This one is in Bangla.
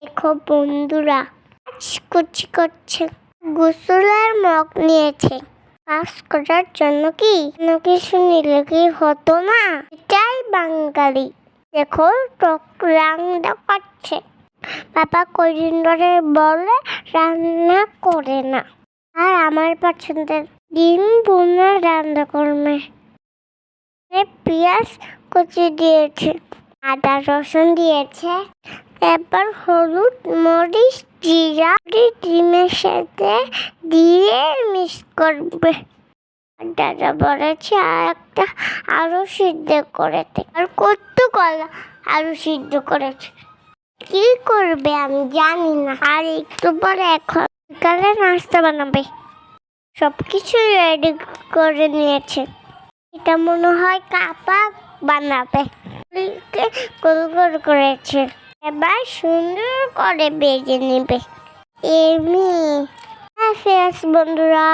দেখো বন্ধুরা, আজ কুচি করছে, গোসলের মগ নিয়েছে। কাজ করার জন্য কি কিছু নিলে কি হতো না? এটাই বাঙালি। দেখো টক রান্না করছে। বাবা কয়দিন ধরে বলে রান্না করে না, আর আমার পছন্দের ডিম ভুনা রান্না করবে। পেঁয়াজ কুচি দিয়েছে, আদা রসুন দিয়েছে, এবার হলুদ মরিচ জিরা ডিমের সাথে দিয়ে মিক্স করবে। দাদা বলেছে আর একটা আলু সিদ্ধ করেছে, আর কত কলা আলু সিদ্ধ করেছে। কি করবে আমি জানি না। আর একটু পরে এখন বিকালে নাস্তা বানাবে। সবকিছু রেডি করে নিয়েছে। এটা মনে হয় কাপা বানাবে। গোল গোল করেছে, এবার সুন্দর করে বেজে নেবে। এমনি বন্ধুরা।